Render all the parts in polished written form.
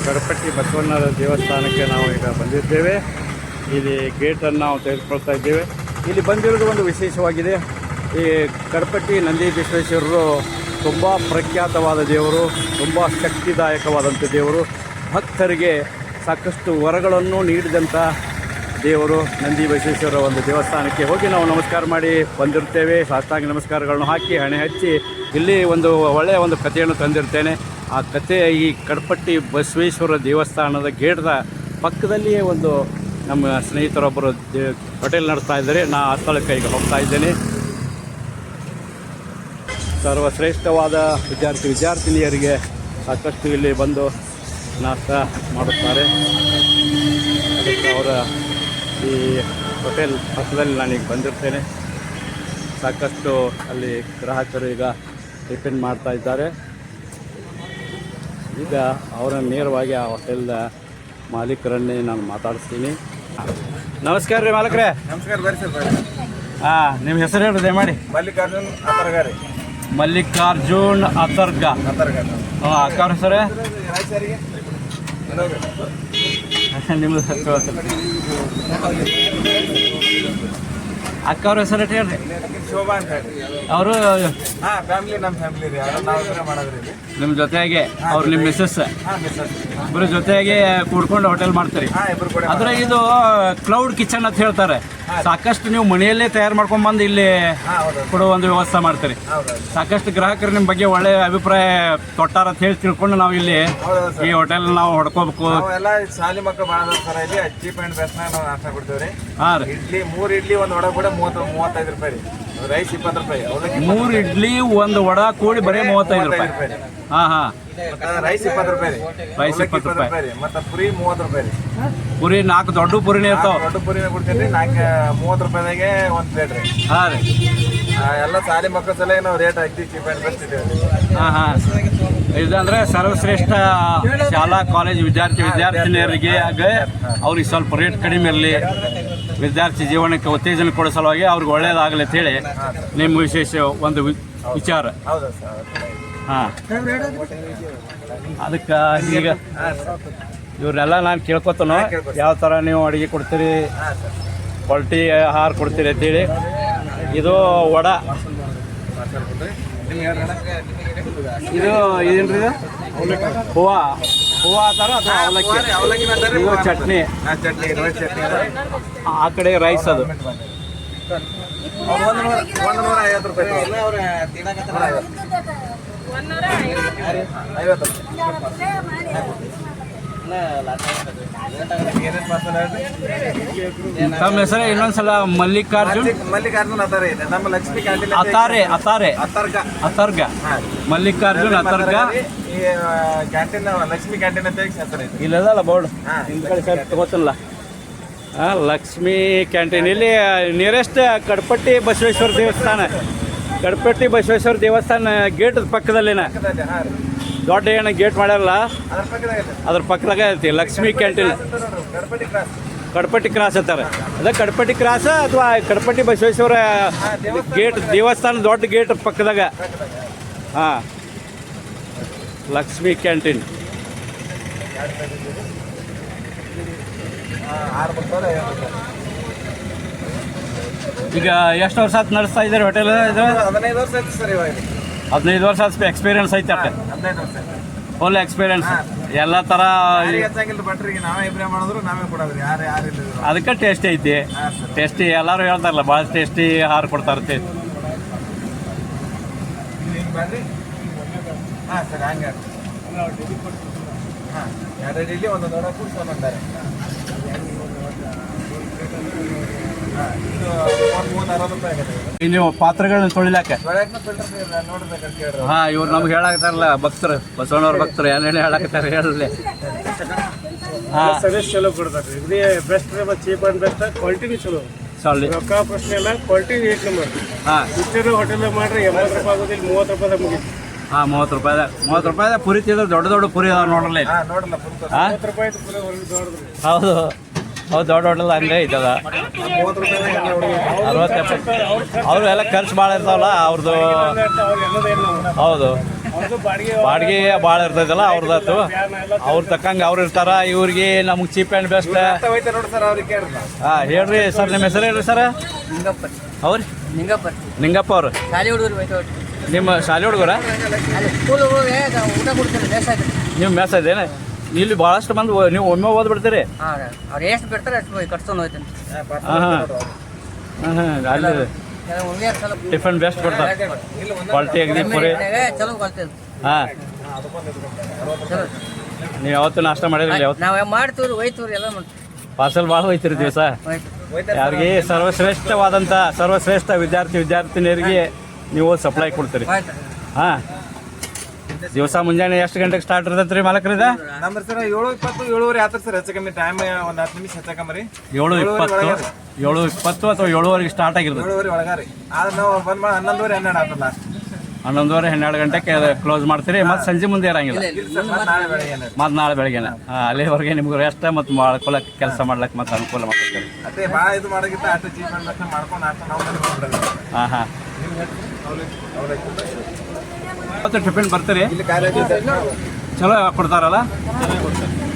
ಕಡಪಟ್ಟಿ ಬಸವಣ್ಣರ ದೇವಸ್ಥಾನಕ್ಕೆ ನಾವು ಈಗ ಬಂದಿದ್ದೇವೆ. ಇಲ್ಲಿ ಗೇಟನ್ನು ನಾವು ತೆಗೆದುಕೊಳ್ತಾ ಇದ್ದೇವೆ. ಇಲ್ಲಿ ಬಂದಿರೋದು ಒಂದು ವಿಶೇಷವಾಗಿದೆ. ಈ ಕಡಪಟ್ಟಿ ನಂದಿ ವಿಶ್ವೇಶ್ವರರು ತುಂಬ ಪ್ರಖ್ಯಾತವಾದ ದೇವರು, ತುಂಬ ಶಕ್ತಿದಾಯಕವಾದಂಥ ದೇವರು, ಭಕ್ತರಿಗೆ ಸಾಕಷ್ಟು ವರಗಳನ್ನು ನೀಡಿದಂಥ ದೇವರು. ನಂದಿ ಬಸವೇಶ್ವರ ಒಂದು ದೇವಸ್ಥಾನಕ್ಕೆ ಹೋಗಿ ನಾವು ನಮಸ್ಕಾರ ಮಾಡಿ ಬಂದಿರ್ತೇವೆ. ಸಾಷ್ಟಾಂಗ ನಮಸ್ಕಾರಗಳನ್ನು ಹಾಕಿ ಹಣೆ ಹಚ್ಚಿ ಇಲ್ಲಿ ಒಂದು ಒಳ್ಳೆಯ ಒಂದು ಕಥೆಯನ್ನು ತಂದಿರ್ತೇನೆ. ಆ ಕಥೆ ಈ ಕಡಪಟ್ಟಿ ಬಸವೇಶ್ವರ ದೇವಸ್ಥಾನದ ಗೇಟ್ದ ಪಕ್ಕದಲ್ಲಿಯೇ ಒಂದು ನಮ್ಮ ಸ್ನೇಹಿತರೊಬ್ಬರು ಹೋಟೆಲ್ ನಡೆಸ್ತಾ ಇದ್ದಾರೆ. ನಾ ಆ ಸ್ಥಳಕ್ಕೆ ಈಗ ಹೋಗ್ತಾ ಇದ್ದೇನೆ. ಸರ್ವಶ್ರೇಷ್ಠವಾದ ವಿದ್ಯಾರ್ಥಿನಿಯರಿಗೆ ಸಾಕಷ್ಟು ಇಲ್ಲಿ ಬಂದು ನಾಷ್ಟ ಮಾಡುತ್ತಾರೆ. ಅದಕ್ಕೆ ಅವರ ಈ ಹೋಟೆಲ್ ಪಕ್ಕದಲ್ಲಿ ನಾನೀಗ ಬಂದಿರ್ತೇನೆ. ಸಾಕಷ್ಟು ಅಲ್ಲಿ ಗ್ರಾಹಕರು ಈಗ ಟಿಫಿನ್ ಮಾಡ್ತಾ ಇದ್ದಾರೆ. ಈಗ ಅವರ ನೇರವಾಗಿ ಆ ಹೋಟೆಲ್ನ ಮಾಲೀಕರನ್ನೇ ನಾನು ಮಾತಾಡಿಸ್ತೀನಿ. ನಮಸ್ಕಾರ ರೀ ಮಾಲೀಕರೇ. ನಮಸ್ಕಾರ, ಬರ್ರಿ ಸರ್, ಬರ್ರಿ. ಹಾಂ, ನಿಮ್ಮ ಹೆಸರು ಹೇಳಿದೆ ಮಾಡಿ. ಮಲ್ಲಿಕಾರ್ಜುನ್ ಅತರ್ಗ ರೀ. ಮಲ್ಲಿಕಾರ್ಜುನ್ ಅತರ್ಗ. ಹಾಂ, ಅಕ್ಕ ಹೆಸರು ನಿಮ್ಮದು ಅಕ್ಕ ಅವ್ರ ಹೆಸರು ಹೇಳ್ರಿ. ಶೋಭಾ ಅಂತ ಹೇಳಿ ಅವರು ಫ್ಯಾಮಿಲಿ, ನಮ್ಮ ಫ್ಯಾಮಿಲಿ ರೀ. ನಾವು ಮಾಡೋದ್ರಿ ನಿಮ್ಮ ಜೊತೆಗೆ ಅವ್ರು ನಿಮ್ಮ ಮಿಸ್ಸಸ್ ಇಬ್ಬರು ಜೊತೆಗೆ ಕೂಡ್ಕೊಂಡು ಹೋಟೆಲ್ ಮಾಡ್ತೀರಿ. ಅಂದ್ರೆ ಇದು ಕ್ಲೌಡ್ ಕಿಚನ್ ಅಂತ ಹೇಳ್ತಾರೆ. ಸಾಕಷ್ಟು ನೀವು ಮನೆಯಲ್ಲೇ ತಯಾರು ಮಾಡ್ಕೊಂಡ್ ಬಂದು ಇಲ್ಲಿ ಕೊಡೋ ಒಂದು ವ್ಯವಸ್ಥೆ ಮಾಡ್ತೀರಿ. ಸಾಕಷ್ಟು ಗ್ರಾಹಕರು ನಿಮ್ಮ ಬಗ್ಗೆ ಒಳ್ಳೆ ಅಭಿಪ್ರಾಯ ಕೊಟ್ಟಾರ ಅಂತ ಹೇಳಿ ತಿಳ್ಕೊಂಡು ನಾವು ಇಲ್ಲಿ ಈ ಹೋಟೆಲ್ ನಾವು ಹೊಡ್ಕೋಬೇಕು. ಶಾಲಿ ಮಕ್ಕಳು ಭಾಳ ಸರ್, ಇಲ್ಲಿ ಚೀಪ್ ಅಂಡ್ ಬೆಸ್ಟ್ ನಾವು ನಾಷ್ಟ ಕೊಡ್ತೇವೆ ರೀ. ಹಾಂ ರೀ, ಇಡ್ಲಿ 3 ಇಡ್ಲಿ ಒಂದು ವಡೆ ಕೂಡ 35 ರೂಪಾಯಿ ರೀ. ರೈಸ್ 20 ರೂಪಾಯಿ. 3 ಇಡ್ಲಿ ಒಂದು ವಡ ಕೂಡಿ ಬರೀ 35 ರೂಪಾಯಿ. ಹಾಂ ಹಾಂ, ರೈಸ್ 20 ರೂಪಾಯಿ ರೀ. ರೈಸ್ 20 ರೂಪಾಯಿ ರೀ. ಮತ್ತು ಪುರಿ 30 ರೂಪಾಯಿ ರೀ. ಪುರಿ 4 ದೊಡ್ಡ ಪುರಿನೇ ಇರ್ತಾವ. ದೊಡ್ಡ ಪುರಿನ ಕೊಡ್ತೀವಿ ರೀ. 30 ರೂಪಾಯಿದಾಗೆ ಒಂದು ಪ್ಲೇಟ್ ರೀ. ಹಾಂ ರೀ, ಎಲ್ಲ ಶಾಲಿ ಮಕ್ಕಳ ಸಲ ನಾವು rate hockey cheap and best ಇದ್ದೇವೆ. ಹಾಂ ಹಾಂ, ಇದಂದ್ರೆ ಸರ್ವಶ್ರೇಷ್ಠ ಶಾಲಾ ಕಾಲೇಜ್ ವಿದ್ಯಾರ್ಥಿನಿಯರಿಗೆ ಅವ್ರಿಗೆ ಸ್ವಲ್ಪ ರೇಟ್ ಕಡಿಮೆ ಇರಲಿ, ವಿದ್ಯಾರ್ಥಿ ಜೀವನಕ್ಕೆ ಉತ್ತೇಜನ ಕೊಡೋ ಸಲುವಾಗಿ ಅವ್ರಿಗೆ ಒಳ್ಳೇದಾಗಲಿ ಅಂತೇಳಿ ನಿಮ್ಮ ವಿಶೇಷ ಒಂದು ವಿಚಾರ. ಹೌದಾ ಸರ್? ಹಾಂ, ಅದಕ್ಕೆ ಈಗ ಇವ್ರನ್ನೆಲ್ಲ ನಾನು ಕೇಳ್ಕೊತಾನೋ ಯಾವ ಥರ ನೀವು ಅಡುಗೆ ಕೊಡ್ತೀರಿ, ಕ್ವಾಲಿಟಿ ಆಹಾರ ಕೊಡ್ತೀರಿ ಅಂತೇಳಿ. ಇದು ವಡ, ಇದು ಇದೇನ್ರಿ, ಇದು ಹೂವು ಥರ ಅಥವಾ ಅವಲಕ್ಕಿ, ಇದು ಚಟ್ನಿ, ಆ ಕಡೆ ರೈಸ್. ಅದು 150 ರೂಪಾಯಿ. 50. ತಮ್ಮ ಹೆಸರು ಇನ್ನೊಂದ್ಸಲ? ಮಲ್ಲಿಕಾರ್ಜುನ್ ಅತಾರೆ. ನಮ್ಮ ಲಕ್ಷ್ಮಿ ಕ್ಯಾಂಟೀನ್ ಅತರ್ಗ. ಮಲ್ಲಿಕಾರ್ಜುನ್ ಅತರ್ಗ ಈ ಕ್ಯಾಂಟೀನ್ ಲಕ್ಷ್ಮಿ ಕ್ಯಾಂಟೀನ್ ಅಂತ ಹೆಸರು. ಇಲ್ಲದಲ್ಲ ಬೋರ್ಡ್ ನಿಮ್ಮ ಕಡೆ ಸರ್ ತಗೋತಲ್ಲ. ಹಾಂ, ಲಕ್ಷ್ಮಿ ಕ್ಯಾಂಟೀನ್. ಇಲ್ಲಿ ನಿಯರೆಸ್ಟ್ ಕಡಪಟ್ಟಿ ಬಸವೇಶ್ವರ ದೇವಸ್ಥಾನ. ಕಡಪಟ್ಟಿ ಬಸವೇಶ್ವರ ದೇವಸ್ಥಾನ ಗೇಟ್ ಪಕ್ಕದಲ್ಲಿನ ದೊಡ್ಡ ಏನು ಗೇಟ್ ಮಾಡ್ಯಾರಲ್ಲ, ಅದ್ರ ಪಕ್ಕದಾಗ ಐತಿ ಲಕ್ಷ್ಮಿ ಕ್ಯಾಂಟೀನ್. ಕಡಪಟ್ಟಿ ಕ್ರಾಸ್ ಅಂತಾರೆ. ಅದೇ ಕಡಪಟ್ಟಿ ಕ್ರಾಸ್ ಅಥವಾ ಕಡಪಟ್ಟಿ ಬಸವೇಶ್ವರ ಗೇಟ್ ದೇವಸ್ಥಾನ ದೊಡ್ಡ ಗೇಟ್ ಪಕ್ಕದಾಗ. ಹಾಂ, ಲಕ್ಷ್ಮಿ ಕ್ಯಾಂಟೀನ್. ಈಗ ಎಷ್ಟು ವರ್ಷ ಆಯ್ತು ನಡೆಸ್ತಾ ಇದ್ದಾರೆ ಹೋಟೆಲ್? ಇದು 15 ವರ್ಷ ಆಯ್ತು ಸರ್. ಇವಾಗ 15 ವರ್ಷ ಆದ ಎಕ್ಸ್ಪೀರಿಯನ್ಸ್ ಐತೆ ಅಷ್ಟೇ. 15 ವರ್ಷ ಫುಲ್ ಎಕ್ಸ್ಪೀರಿಯನ್ಸ್ ಎಲ್ಲ ಥರ. ಬಟ್ರಿಗೆ ನಾವೇ ಇಬ್ಬರೇ ಮಾಡಿದ್ರು, ನಾವೇ ಕೊಡೋದ್ರಿ. ಯಾರು ಅದಕ್ಕೆ ಟೇಸ್ಟ್ ಐತಿ. ಟೇಸ್ಟಿ ಎಲ್ಲರೂ ಹೇಳ್ತಾರಲ್ಲ, ಭಾಳ ಟೇಸ್ಟಿ ಆಹಾರ ಕೊಡ್ತಾರಂತೆ. ಹಾಂ ಸರ್, ಹಂಗೆ. ಹಾಂ, 2 ಇಡ್ಲಿ ಒಂದು ದೊಡ್ಡ ಕೂರ್ಸ್ ಬಂದಾರೆ. ನೀವು ಪಾತ್ರೆಗಳನ್ನ ತೊಳಿಲಾಕ. ಹಾಂ, ಇವ್ರು ನಮ್ಗೆ ಹೇಳಾಕತ್ತಾರಲ್ಲ, ಭಕ್ತರು, ಬಸವಣ್ಣವ್ರ ಭಕ್ತರು ಏನೇನು ಹೇಳಾಕತ್ತಾರ ಹೇಳಲಿ. ಹಾಂ, ಸರ್ವಿಸ್ ಚಲೋ ಕೊಡ್ತಾರೆ. ಇದೇ ಬೆಸ್ಟ್ ರೀ, ಚೀಪ್ ಆ್ಯಂಡ್ ಬೆಸ್ಟ್. ಕ್ವಾಲಿಟಿನೂ ಚಲೋ. ಸಾಲಿ ರೊಕ್ಕ ಪ್ರಶ್ನೆ ಇಲ್ಲ, ಕ್ವಾಲಿಟಿ 8 ನಂಬರ್. ಹಾಂ, ಇಷ್ಟೇ ಹೋಟೆಲ್ದಾಗ ಮಾಡ್ರಿ 80 ರೂಪಾಯಿ ಆಗೋದಿಲ್ಲ, 30 ರೂಪಾಯಿದಾಗ ಮುಗಿತು. ಹಾಂ, 30 ರೂಪಾಯಿದಾಗ ಪುರಿ ತಿಂದ್ರೆ ದೊಡ್ಡ ಪುರಿ ಅದಾವ ನೋಡಲ್ಲ. ನೋಡಲ್ಲ, 30 ರೂಪಾಯಿ ಹೌದು ಹೌದು, ದೊಡ್ಡ ಹೋಟೆಲ್ ಹಂಗೆ ಐತದ. 60-70 ಅವರು ಎಲ್ಲ ಖರ್ಚು ಭಾಳ ಇರ್ತಾವಲ್ಲ ಅವ್ರದ್ದು. ಹೌದು, ಬಾಡಿಗೆ ಭಾಳ ಇರ್ತೈತಲ್ಲ ಅವ್ರದ್ದಾತು ಅವ್ರು ತಕ್ಕಂಗೆ ಅವ್ರು ಇರ್ತಾರ ಇವ್ರಿಗೆ ನಮ್ಗೆ ಚೀಪ್ ಆ್ಯಂಡ್ ಬೆಸ್ಟ್. ಹೋಯ್ತಾರೆ ನೋಡಿ ಸರ್ ಅವ್ರಿಗೆ ಕೇಳ್ರಿ ನಾವು. ಹಾಂ ಹೇಳ್ರಿ ಸರ್, ನಿಮ್ಮ ಹೆಸರು ಹೇಳ್ರಿ ಸರ್. ನಿಂಗಪ್ಪ ಅವ್ರಿ ನಿಂಗಪ್ಪ ನಿಂಗಪ್ಪ ಅವ್ರು ಶಾಲೆ ಹುಡುಗರು ಹೋಯ್ತು ನಿಮ್ಮ ಶಾಲೆ ಹುಡುಗರ? ಅಲ್ಲಿ ಸ್ಕೂಲ್ ಊಟ ಕೊಡ್ತಾರೆ ಬೇಸ್ ಆಯ್ತು. ನೀವು ಮೆಸ್ ಇದೇನೆ ಇಲ್ಲಿ ಭಾಳಷ್ಟು ಮಂದಿ ನೀವು ಒಮ್ಮೆ ಓದ್ಬಿಡ್ತೀರಿ? ಹಾಂ ಅವ್ರು ಎಷ್ಟು ಬಿಡ್ತಾರೆ ಅಷ್ಟು ಕಟ್ಸ್ಕೊಂಡು ಹೋಯ್ತಾನೆ. ಹಾಂ ಹಾಂ ಹಾಂ ಅಲ್ಲಿ ಟಿಫನ್ ಬೆಸ್ಟ್ ಕೊಡ್ತಾರೆ, ಕ್ವಾಲಿಟಿ ಆಗಿದೆ ಪೂರಿ. ಚಲೋ ಕಲ್ತಿದ್ದು ಹಾಂ, ನೀವು ಯಾವತ್ತು ನಾಷ್ಟ ಮಾಡಿರಲಿಲ್ಲ? ಯಾವತ್ತು ನಾವು ಮಾಡ್ತೀವ್ರಿ ಒಯ್ತೀವ್ರಿ ಎಲ್ಲ ಮಾಡ್ತೀವಿ. ಪಾರ್ಸಲ್ ಭಾಳ ಹೋಯ್ತಿರಿ ದಿವಸ. ಯಾರಿಗೆ ಸರ್ವಶ್ರೇಷ್ಠವಾದಂಥ ಸರ್ವಶ್ರೇಷ್ಠ ವಿದ್ಯಾರ್ಥಿನಿಯರಿಗೆ ನೀವು ಸಪ್ಲೈ ಕೊಡ್ತೀರಿ. ಹಾಂ, ದಿವಸ ಮುಂಜಾನೆ ಎಷ್ಟು ಗಂಟೆಗೆ ಸ್ಟಾರ್ಟ್ ಇರ್ತೈತೆ ರೀ ಮಾಲಕರಿದ? ನಮ್ದು ಸರ್ 7:20 7:30 ಆತದ ಸರ್, ಹೆಚ್ಚು ಕಮ್ಮಿ ಟೈಮ್ ಒಂದು 10 ನಿಮಿಷ ಹೆಚ್ಚು ಕಮ್ಮಿ ರೀ. 7:20 ಅಥವಾ 7:30 ಸ್ಟಾರ್ಟ್ ಆಗಿರ್ತದೆ. 7:30 ಒಳಗಾರಿ. ಆದ್ರೆ ನಾವು ಬಂದ್ ಮಾಡಿ 11:30 12 ಆಗ್ತದೆ ಲಾಸ್ಟ್. 11:30 12 ಗಂಟೆಗೆ ಕ್ಲೋಸ್ ಮಾಡ್ತೀರಿ. ಮತ್ತು ಸಂಜೆ ಮುಂದೆ ಇರಂಗಿಲ್ಲ, ನಾಳೆ ಬೆಳಗ್ಗೆ ಮತ್ತು ನಾಳೆ ಬೆಳಗ್ಗೆನ. ಅಲ್ಲಿವರೆಗೆ ನಿಮ್ಗೆ ರೆಸ್ಟ್ ಮತ್ತು ಮಾಡ್ಕೊಳಕ್ಕೆ ಕೆಲಸ ಮಾಡ್ಲಿಕ್ಕೆ ಮತ್ತು ಅನುಕೂಲ ಮಾಡ್ಕೊಡ್ತೀರಿ. ಅದೇ ಭಾಳ ಇದು ಮಾಡೋಕ್ಕಿಂತ ಅಷ್ಟು ಚೀಪ್ ಅಂಡ್ ಬೆಸ್ಟ್ ಮಾಡ್ಕೊಂಡು ಅಷ್ಟು ನಾವು ಹಾಂ ಹಾಂ. ಮತ್ತು ಟಿಫಿನ್ ಬರ್ತೀರಿ? ಇಲ್ಲಿ ಕಾಲೇಜ್ ಚಲೋ ಕೊಡ್ತಾರಲ್ಲ?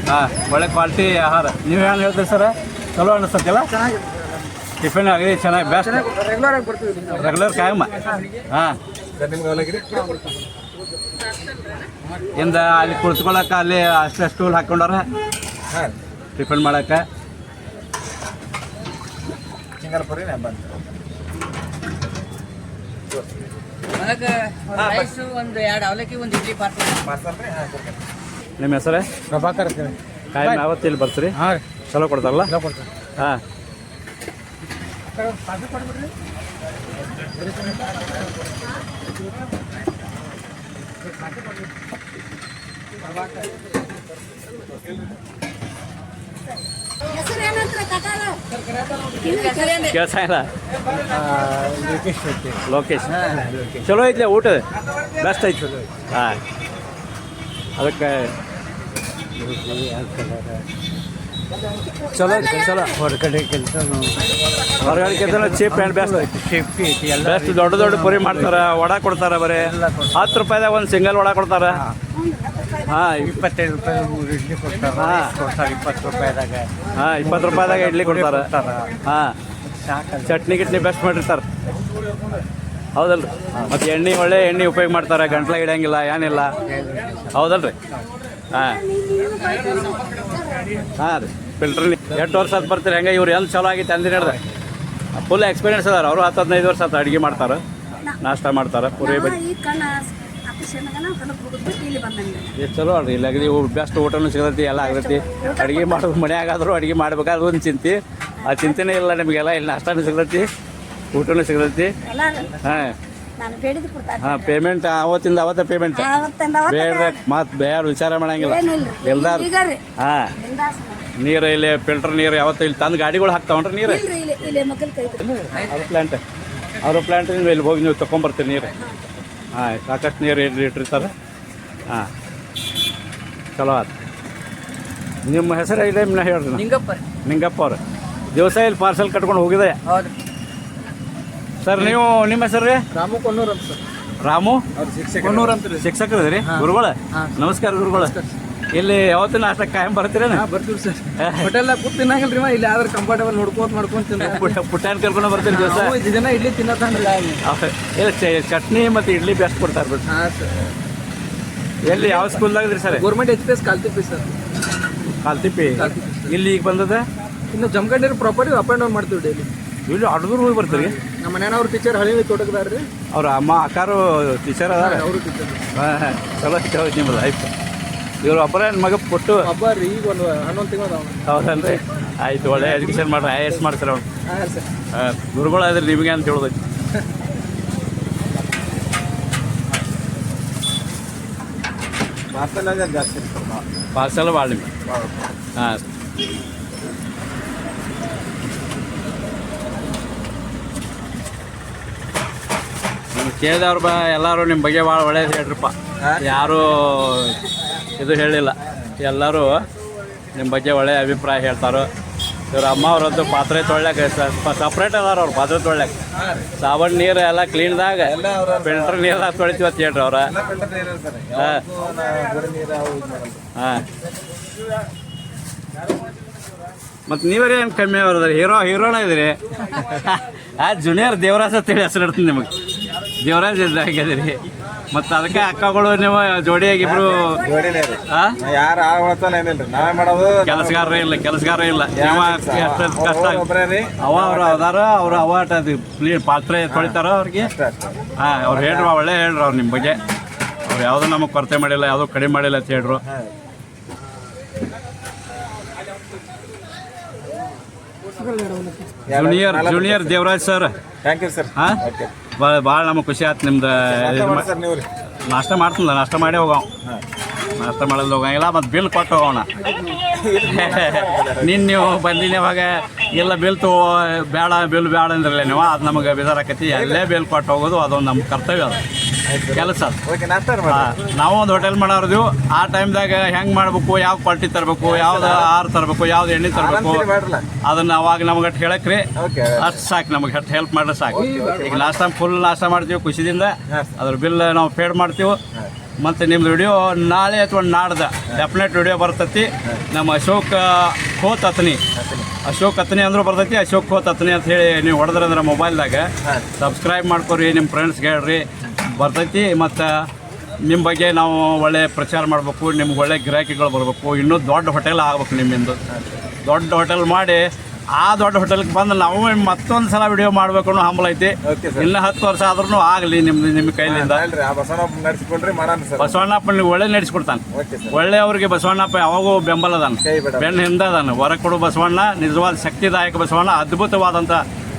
ಹಾಂ, ಒಳ್ಳೆ ಕ್ವಾಲಿಟಿ ಆಹಾರ. ನೀವು ಏನು ಹೇಳ್ತೀರಿ ಸರ್? ಚಲೋ ಅನಿಸ್ತತಿಲ್ಲ ಟಿಫಿನ್ ಆಗಿದೆ, ಚೆನ್ನಾಗಿ ಬೆಸ್ಟ್ ರೆಗ್ಯುಲರ್ ಆಗಿ ಬರ್ತೀವಿ. ರೆಗ್ಯುಲರ್ ಕಾಯಮ್ಮ. ಹಾಂ, ನಿಮ್ಗೆ ಅವಲಗಿರಿ ಇಂದ ಅಲ್ಲಿ ಕುಳಿತುಕೊಳ್ಳಕ್ಕೆ ಅಲ್ಲಿ ಅಷ್ಟೇ ಸ್ಟೂಲ್ ಹಾಕ್ಕೊಂಡಾರ ಹಾಂ ಟಿಫಿನ್ ಮಾಡಕ್ಕೆ. ಚಿಂಗಲ್ಪುರಿ ಬಂದು ಒಳಗೆ ಒಂದು ರೈಸು ಒಂದು 2 ಅವಲಕ್ಕಿ ಒಂದು ಇಡ್ಲಿ ಪಾರ್ಸಲ್. ಪಾರ್ಸಲ್ ರೀ. ಹಾಂ ಕೊಡ್ತೀನಿ. ನಿಮ್ಮ ಹೆಸರೇ? ಪ್ರಭಾಕರ್ ಕಾಯಂ ಯಾವತ್ತು ಇಲ್ಲಿ ಬರ್ತೀರಿ? ಹಾಂ ಚಲೋ ಕೊಡ್ತಾರಲ್ಲ? ಕೊಡ್ತೀನಿ. ಹಾಂ, ಕೆಲಸ ಇಲ್ಲ. ಲೋಕೇಶ್ ಚಲೋ ಐತ್ಲೆ ಊಟ ಬೆಸ್ಟ್ ಐತಿ. ಹಾಂ, ಅದಕ್ಕೆ ಚಲೋ ಚಲೋ ಹೊರಗಡೆ ಕೆಲಸ ಹೊರಗಡೆ ಕೆಲಸ ಚೀಪ್ ಆ್ಯಂಡ್ ಬೆಸ್ಟ್. ಸೇಫ್ಟಿ ಐತಿ ಎಲ್ಲ ಬೆಸ್ಟ್ ದೊಡ್ಡ ದೊಡ್ಡ ಪುರಿ ಮಾಡ್ತಾರೆ, ವಡ ಕೊಡ್ತಾರೆ. ಬರೀ 10 ರೂಪಾಯಿದಾಗ ಒಂದು ಸಿಂಗಲ್ ವಡ ಕೊಡ್ತಾರೆ. ಹಾಂ, 25 ರೂಪಾಯಿ 3 ಇಡ್ಲಿ ಕೊಡ್ತಾರೆ. ಹಾಂ. ಕೊಡ್ತಾರೆ 20 ರೂಪಾಯಿದಾಗ. ಹಾಂ, 20 ರೂಪಾಯಿದಾಗ ಇಡ್ಲಿ ಕೊಡ್ತಾರೆ. ಹಾಂ, ಚಟ್ನಿ ಗಿಟ್ನಿ ಬೆಸ್ಟ್ ಮಾಡಿರ್ತಾರೆ. ಹೌದಲ್ರಿ? ಮತ್ತು ಎಣ್ಣೆ ಒಳ್ಳೆ ಎಣ್ಣೆ ಉಪಯೋಗ ಮಾಡ್ತಾರೆ, ಗಂಟ್ಲ ಇಡಂಗಿಲ್ಲ ಏನಿಲ್ಲ. ಹೌದಲ್ರಿ? ಹಾಂ ಹಾಂ ರೀ. ಫಿಲ್ಟ್ರ್ 8 ವರ್ಷ ಆತು ಬರ್ತೀರಿ. ಹೆಂಗೆ ಇವ್ರು ಏನು ಚಲೋ ಆಗಿತ್ತು ಅಂದಿನ ಹೇಳಿದೆ. ಫುಲ್ ಎಕ್ಸ್ಪೀರಿಯನ್ಸ್ ಅದಾರ ಅವರು. 10-15 ವರ್ಷ ಆತು ಅಡುಗೆ ಮಾಡ್ತಾರೆ, ನಾಷ್ಟ ಮಾಡ್ತಾರೆ, ಪೂರಿ ಬಜ್ಜಿ. ಎಷ್ಟು ಚಲೋ ಅಲ್ರಿ ಇಲ್ಲಿ ಅಗದಿ ಬೆಸ್ಟ್ ಊಟನೂ ಸಿಗತೈತಿ, ಎಲ್ಲ ಆಗತೈತಿ. ಅಡುಗೆ ಮಾಡೋದು ಮನ್ಯಾಗಾದರೂ ಅಡುಗೆ ಮಾಡ್ಬೇಕಾದ್ರೆ ಒಂದು ಚಿಂತೆ, ಆ ಚಿಂತೆನೇ ಇಲ್ಲ ನಿಮಗೆಲ್ಲ. ಇಲ್ಲಿ ನಾಷ್ಟಾನು ಸಿಗತೈತಿ, ಊಟನೂ ಸಿಗತೈತಿ. ಹಾಂ ಹಾಂ, ಪೇಮೆಂಟ್ ಅವತ್ತಿಂದ ಅವತ್ತೇ ಪೇಮೆಂಟ್. ಬೇಡ ಮತ್ತು ಬೇಡ ವಿಚಾರ ಮಾಡಂಗಿಲ್ಲ ಎಲ್ಲಾರು. ಹಾಂ, ನೀರು ಇಲ್ಲಿ ಫಿಲ್ಟರ್ ನೀರು ಯಾವತ್ತು ಇಲ್ಲಿ ತಂದು ಗಾಡಿಗಳು ಹಾಕ್ತಾವನ್ರಿ ನೀರು. ಅವ್ರ ಪ್ಲ್ಯಾಂಟ್ ಇಲ್ಲಿ ಹೋಗಿ ನೀವು ತೊಗೊಂಬರ್ತೀರಿ ನೀರು. ಹಾಂ, ಸಾಕಷ್ಟು ನೀರು ಇಟ್ಟಿರ್ತಾರೆ. ಹಾಂ, ಚಲೋ ಆಯ್ತು. ನಿಮ್ಮ ಹೆಸರು ಇದೆ ಹೇಳ್ರಿ. ನಿಂಗಪ್ಪ ನಿಂಗಪ್ಪ ಅವ್ರು ದಿವಸ ಇಲ್ಲಿ ಪಾರ್ಸಲ್ ಕಟ್ಕೊಂಡು ಹೋಗಿದೆ. ಹೌದು ಸರ್, ನೀವು ನಿಮ್ಮ ಹೆಸರು ರೀ? ರಾಮು ಕೊನ್ನೂರ್ ಅಂತ ಸರ್. ರಾಮು ಕೊನ್ನೂರ್ ಅಂತ ರೀ. ಶಿಕ್ಷಕರು ರೀ? ಗುರುಗಳು ನಮಸ್ಕಾರ. ಗುರುಗಳು ಇಲ್ಲಿ ಯಾವತ್ತಿನ ನಾಷ್ಟ ಕಾಯಂ ಬರ್ತೀರೇನು? ಬರ್ತೀವಿ ಸರ್. ಹೋಟೆಲ್ದಾಗ ಕೂತ್ ತಿನ್ನಂಗಿಲ್ರಿ, ಇಲ್ಲಿ ಆದ್ರೆ ಕಂಫರ್ಟೇಬಲ್ ನೋಡ್ಕೊಂತ ಪುಟ್ಟಾನ್ ಕರ್ಕೊಂಡು ಬರ್ತೀರಿ ದಿವಸ? ಜನ ಇಡ್ಲಿ ತಿನ್ನತ್ತಂದ್ರಲ್ಲ. ಇಲ್ಲ, ಚಟ್ನಿ ಮತ್ತು ಇಡ್ಲಿ ಬೆಸ್ಟ್ ಕೊಡ್ತಾರೆ ಬಿಟ್ಟು. ಹಾಂ ಸರ್. ಎಲ್ಲಿ ಯಾವ ಸ್ಕೂಲ್ದಾಗ ರೀ sir? Government HPS Kaltippi sir. Kaltippi. ಇಲ್ಲಿ ಈಗ ಬಂದದ? ಇನ್ನು Jamkhandi property up and down ಮಾಡ್ತೀವಿ ಡೈಲಿ. ಇಲ್ಲಿ ಅಡ್ದೂರು ಹೋಗಿ ಬರ್ತೀರಿ? ನಮ್ಮ ಮನೆಯವ್ರ ಟೀಚರ್ ಹಳ್ಳಿ ತೋಟಕದಾರ ರೀ. ಅವ್ರ ಅಮ್ಮ ಅಕ್ಕಾರು ಟೀಚರ್ ಅದಾರ? ಅವರು ಟೀಚರ್. ಹಾಂ, ಚಲೋ ಚಲೋ ನಿಮ್ಮದು ಆಯ್ತು. ಇವ್ರು ಒಬ್ಬರ ಮಗ ಕೊಟ್ಟು ಹಬ್ಬ ರೀ, ಈಗ ಒಂದು 11 ತಿಂಗಳು ಹೌದಲ್ರಿ? ಆಯ್ತು, ಒಳ್ಳೆ ಎಜುಕೇಶನ್ ಮಾಡ್ರಿ, IAS ಮಾಡ್ತಾರೆ ಅವ್ನು. ಹಾಂ ಸರ್. ಗುರುಗಳು ಆದ್ರೆ ನಿಮಗೆ ಅಂತ ಹೇಳೋದೈತಿ. ಪಾರ್ಸಲ್ ಜಾಸ್ತಿ ಇರ್ತದೆ. ಪಾರ್ಸಲ್ ಭಾಳ ನಿಮಗೆ. ಹಾಂ, ಕೇಳಿದವ್ರು ಎಲ್ಲರೂ ನಿಮ್ಮ ಬಗ್ಗೆ ಭಾಳ ಒಳ್ಳೇದು ಹೇಳ್ರಪ್ಪ. ಯಾರೂ ಇದು ಹೇಳಿಲ್ಲ, ಎಲ್ಲರೂ ನಿಮ್ಮ ಬಗ್ಗೆ ಒಳ್ಳೆಯ ಅಭಿಪ್ರಾಯ ಹೇಳ್ತಾರೋ. ಇವ್ರ ಅಮ್ಮ ಅವ್ರದ್ದು ಪಾತ್ರೆ ತೊಳ್ಯಾಕ ಸಪ್ರೇಟ್ ಅದಾರ ಅವ್ರು ಪಾತ್ರೆ ತೊಳ್ಯಾಕ ಸಾಬೂನ್ ನೀರು ಎಲ್ಲ ಕ್ಲೀನ್ದಾಗ ಫಿಲ್ಟರ್ ನೀರೆಲ್ಲ ತೊಳಿತೀವಿ ಅಂತ ಹೇಳ್ರಿ ಅವ್ರ ಎಲ್ಲ ಫಿಲ್ಟರ್ ನೀರು ಸರ್ ಹಾಂ ಗುಡಿ ನೀರು ಅವು ಯೂಸ್ ಮಾಡಲ್ಲ. ಹಾಂ ಮತ್ತು ನೀವರೇ ಏನು ಕಮ್ಮಿ ಅವ್ರದ್ರಿ ಹೀರೋನ ಇದ್ರಿ ಜೂನಿಯರ್ ದೇವರಾಜ್ ಅಂತೇಳಿ ಹೆಸರು ಇಡ್ತೀನಿ ನಿಮಗೆ ದೇವರಾಜ್ ಆಗಿದ್ರಿ ಮತ್ತು ಅದಕ್ಕೆ ಅಕ್ಕಗಳು ನೀವು ಜೋಡಿಯಾಗಿ ಇಬ್ರು ಜೋಡಿನೇ ರೀ. ಹಾಂ ಯಾರು ಆಳ್ತಾನ ಏನಿಲ್ರಿ ನಾವೇ ಮಾಡೋದು. ಕೆಲಸಗಾರ ಇಲ್ಲ ನೀವು ಎಷ್ಟು ಕಷ್ಟ ಒಬ್ಬರೇ ರೀ. ಅವ್ರು ಅದಾರ ಅವ್ರು ಪಾತ್ರೆ ತೊಳಿತಾರ ಅವ್ರಿಗೆ ಅಷ್ಟೇ ಅಷ್ಟೇ. ಹಾಂ ಅವ್ರು ಹೇಳ್ರು ಒಳ್ಳೆ ಹೇಳ್ರು ಅವ್ರು ನಿಮ್ಮ ಬಗ್ಗೆ ಅವ್ರು ಯಾವುದೂ ನಮಗೆ ಕೊರತೆ ಮಾಡಿಲ್ಲ ಯಾವುದೂ ಕಡಿಮೆ ಮಾಡಿಲ್ಲ ಅಂತ ಹೇಳ್ರು. Junior Devaraj sir thank you sir. ಹಾಂ ಭಾಳ ನಮಗೆ ಖುಷಿ ಆಯ್ತು ನಿಮ್ದು ಸರ್ ನೀವು ರೀ. ನಾಷ್ಟ ಮಾಡ್ತಿಲ್ಲ ನಾಷ್ಟ ಮಾಡಿ ಹೋಗವ ನಾಷ್ಟ ಮಾಡಲ್ ಹೋಗಂಗಿಲ್ಲ ಮತ್ತು ಬಿಲ್ ಕೊಟ್ಟು ಹೋಗೋಣ ನೀವು ಬಂದಿನವಾಗ ಇಲ್ಲ ಬಿಲ್ ಬೇಡ ಅಂದ್ರಲ್ಲ ನೀವು ಅದು ನಮಗೆ ಬೇಜಾರಾಕತಿ ಅಲ್ಲೇ ಬಿಲ್ ಕೊಟ್ಟು ಹೋಗೋದು ಅದೊಂದು ನಮ್ಮ ಕರ್ತವ್ಯ ಅದು ಕೆಲಸ ಓಕೆ ನಾಷ್ಟ ಮಾಡಿ. ನಾವು ಒಂದು ಹೋಟೆಲ್ ಮಾಡೋರ್ದು ಆ ಟೈಮ್ದಾಗ ಹೆಂಗೆ ಮಾಡ್ಬೇಕು ಯಾವ ಕ್ವಾಲಿಟಿ ತರಬೇಕು ಯಾವ್ದು ಆಹಾರ ತರಬೇಕು ಯಾವ್ದು ಎಣ್ಣೆ ತರಬೇಕು ಅದನ್ನ ಅವಾಗ ನಮ್ಗೆ ಅಷ್ಟು ಹೇಳಕ್ರಿ ಓಕೆ ಅಷ್ಟು ಸಾಕು ನಮಗೆ ಅಷ್ಟು ಹೆಲ್ಪ್ ಮಾಡಿದ್ರೆ ಸಾಕು. ಈಗ ಲಾಸ್ಟ್ ಟೈಮ್ ಫುಲ್ ನಾಷ್ಟ ಮಾಡ್ತೀವಿ ಖುಷಿದಿಂದ ಅದ್ರ ಬಿಲ್ ನಾವು ಪೇಡ್ ಮಾಡ್ತೀವಿ. ಮತ್ತು ನಿಮ್ದು ವಿಡಿಯೋ ನಾಳೆ ಅಥವಾ ನಾಡ್ದು ಡೆಫಿನೆಟ್ ವಿಡಿಯೋ ಬರ್ತೈತಿ. ನಮ್ಮ ಅಶೋಕ್ ಅತನಿ ಅಂದ್ರೂ ಬರ್ತೈತಿ. ಅಶೋಕ್ ಅತನಿ ಅಂತ ಹೇಳಿ ನೀವು ಹೊಡೆದ್ರಂದ್ರೆ ಮೊಬೈಲ್ದಾಗ ಸಬ್ಸ್ಕ್ರೈಬ್ ಮಾಡ್ಕೊರಿ, ನಿಮ್ಮ ಫ್ರೆಂಡ್ಸ್ಗೆ ಹೇಳ್ರಿ ಬರ್ತೈತಿ. ಮತ್ತು ನಿಮ್ಮ ಬಗ್ಗೆ ನಾವು ಒಳ್ಳೆ ಪ್ರಚಾರ ಮಾಡಬೇಕು, ನಿಮ್ಗೆ ಒಳ್ಳೆ ಗಿರಾಕಿಗಳು ಬರಬೇಕು, ಇನ್ನೂ ದೊಡ್ಡ ಹೋಟೆಲ್ ಆಗ್ಬೇಕು. ನಿಮ್ಮಿಂದು ದೊಡ್ಡ ಹೋಟೆಲ್ ಮಾಡಿ ಆ ದೊಡ್ಡ ಹೋಟೆಲ್ಗೆ ಬಂದು ನಾವು ಮತ್ತೊಂದು ಸಲ ವಿಡಿಯೋ ಮಾಡಬೇಕು ಅನ್ನೋ ಹಂಬಲ ಐತಿ. ಇನ್ನು 10 ವರ್ಷ ಆದ್ರೂ ಆಗಲಿ ನಿಮ್ಮ ಕೈಲಿಂದ. ಬಸವಣ್ಣಪ್ಪ ಒಳ್ಳೆ ನಡೆಸ್ಕೊಡ್ತಾನೆ. ಒಳ್ಳೆಯವ್ರಿಗೆ ಬಸವಣ್ಣಪ್ಪ ಯಾವಾಗೂ ಬೆಂಬಲ ಅದಾನ, ಬೆನ್ನ ಹಿಂದೆ ಅದಾನ. ಹೊರ ಕೊಡು ಬಸವಣ್ಣ ನಿಜವಾದ ಶಕ್ತಿದಾಯಕ ಬಸವಣ್ಣ, ಅದ್ಭುತವಾದಂಥ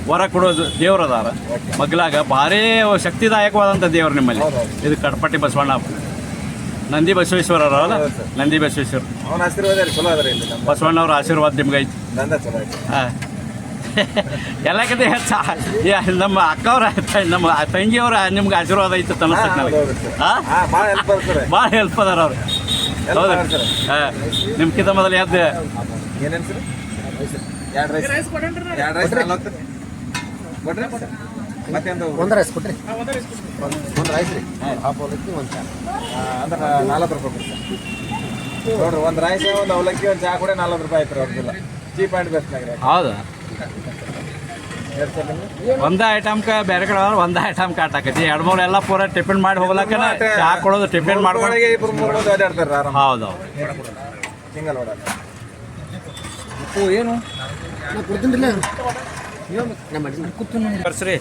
ಹೊರ ಕೊಡೋದು ದೇವ್ರು ಅದಾರ ಮಗ್ಲಾಗ. ಭಾರಿ ಶಕ್ತಿದಾಯಕವಾದಂಥ ದೇವ್ರು ನಿಮ್ಮಲ್ಲಿ. ಇದು ಕಡಪಟ್ಟಿ ಬಸವಣ್ಣಪ್ಪ, ನಂದಿ ಬಸವೇಶ್ವರ ಅವರಲ್ಲ, ನಂದಿ ಬಸವೇಶ್ವರ ಅವನ ಆಶೀರ್ವಾದ ಚಲೋ ಅದ ರೀ. ಬಸವಣ್ಣವ್ರ ಆಶೀರ್ವಾದ ನಿಮ್ಗೆ ಐತಿ. ಚಲೋ ಐತಿ. ಹಾಂ ಎಲ್ಲಕ್ಕಿಂತ ಹೆಚ್ಚು ನಮ್ಮ ಅಕ್ಕವ್ರ ನಮ್ಮ ತಂಗಿಯವ್ರ ನಿಮ್ಗೆ ಆಶೀರ್ವಾದ ಐತೆ ಅನಿಸ್ತದೆ ನನಗೆ. ಹಾಂ ಭಾಳ ಹೆಲ್ಪ್ ಅದಾರ ಅವ್ರು. ಹೌದು ಹಾಂ ನಿಮ್ಗಿಂತ ಮೊದಲು ಎದ್ದು ಏನೇನು ಸರ್? 2 ರೈಸ್ ಒಂದು ರೈಸ್ ಕೊಡ್ರಿ. ಒಂದು ರೈಸ್ ರೀ, ಹಾಫ್ ಅವಲಕ್ಕಿ ಒಂದು ಚಾ ಅಂದ್ರೆ 40 ರೂಪಾಯಿ ಕೊಡ್ರಿ ನೋಡ್ರಿ. ಒಂದು ರೈಸ್ ಒಂದು ಅವಲಕ್ಕಿ ಒಂದು ಚಾ ಕೂಡ 40 ರೂಪಾಯಿ ಆಯ್ತು ರೀ. ಅವ್ರದ್ದೆಲ್ಲ ಚೀಪ್ ಆ್ಯಂಡ್ ಬೆಸ್ಟ್ ಆಗ್ರಿ. ಹೌದು ಒಂದೇ ಐಟಮ್ಗೆ ಬೇರೆ ಕಡೆ ಒಂದೇ ಐಟಮ್ ಕಾಟಾಕತಿ 2-3 ಎಲ್ಲ ಪೂರ ಟಿಫಿನ್ ಮಾಡಿ ಹೋಗ್ಲಕ್ಕ ಚಾ ಕೊಡೋದು ಟಿಫಿನ್ ಮಾಡ್ಕೊಂಡು 2-3 ಓಡಾಡ್ತಾರೆ ಆರಾಮ. ಹೌದು ಸಿಂಗಲ್ ಓಡಾಡ ಏನು ಕೊಡ್ತೀನಿ ಬರ್ಸ್ರಿ.